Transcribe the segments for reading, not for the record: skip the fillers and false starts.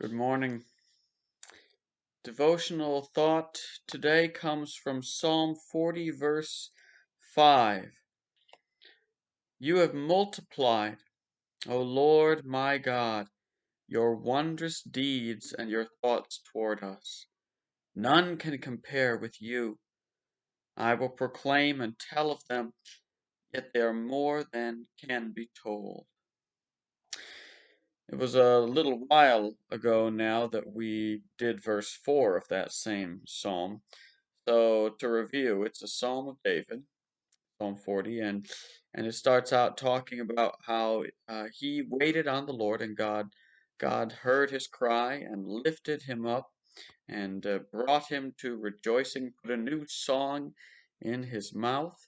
Good morning. Devotional thought today comes from Psalm 40, verse 5. You have multiplied, O Lord my God, your wondrous deeds and your thoughts toward us. None can compare with you. I will proclaim and tell of them, yet they are more than can be told. It was a little while ago now that we did verse 4 of that same psalm. So to review, it's a Psalm of David, Psalm 40, and it starts out talking about how he waited on the Lord, and God heard his cry and lifted him up and brought him to rejoicing, put a new song in his mouth.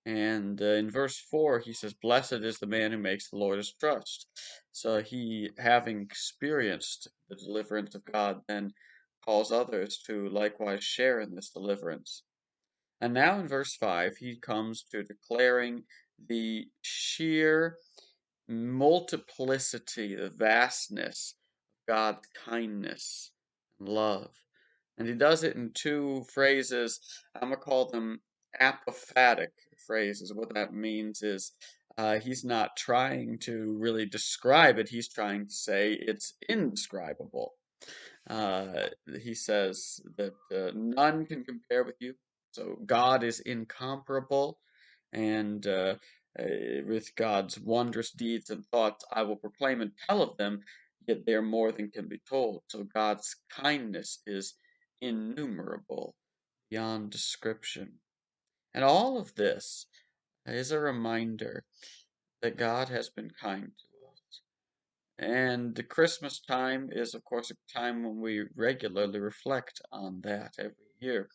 And in verse 4, he says, "Blessed is the man who makes the Lord his trust." So he, having experienced the deliverance of God, then calls others to likewise share in this deliverance. And now in verse 5, he comes to declaring the sheer multiplicity, the vastness of God's kindness and love. And he does it in two phrases. I'm going to call them apophatic phrases. What that means is he's not trying to really describe it, he's trying to say it's indescribable. Uh, he says that none can compare with you. So God is incomparable, and with God's wondrous deeds and thoughts, I will proclaim and tell of them, yet they are more than can be told. So God's kindness is innumerable, beyond description. And all of this is a reminder that God has been kind to us. And the Christmas time is, of course, a time when we regularly reflect on that every year.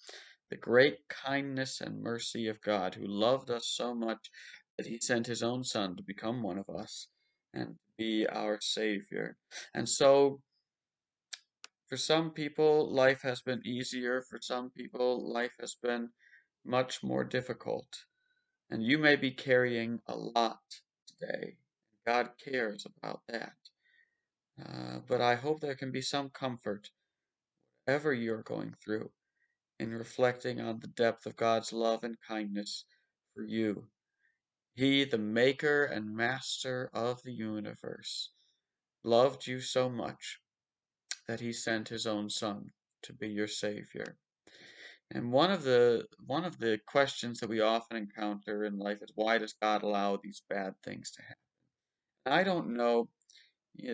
The great kindness and mercy of God, who loved us so much that he sent his own Son to become one of us and be our Savior. And so, for some people, life has been easier. For some people, life has been much more difficult. And you may be carrying a lot today. God cares about that. But I hope there can be some comfort, whatever you're going through, in reflecting on the depth of God's love and kindness for you. He, the maker and master of the universe, loved you so much that he sent his own Son to be your Savior. And one of the questions that we often encounter in life is, why does God allow these bad things to happen? I don't know.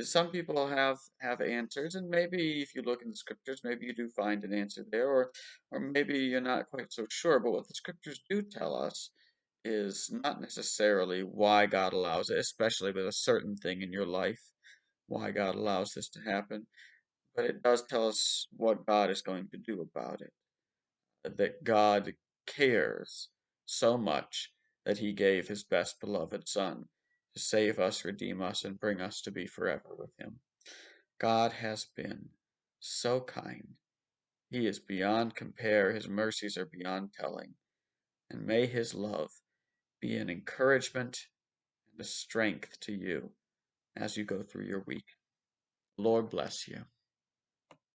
Some people have answers, and maybe if you look in the scriptures, maybe you do find an answer there, or maybe you're not quite so sure. But what the scriptures do tell us is not necessarily why God allows it, especially with a certain thing in your life, why God allows this to happen. But it does tell us what God is going to do about it. That God cares so much that he gave his best beloved Son to save us, redeem us, and bring us to be forever with him. God has been so kind. He is beyond compare. His mercies are beyond telling. And may his love be an encouragement and a strength to you as you go through your week. Lord bless you.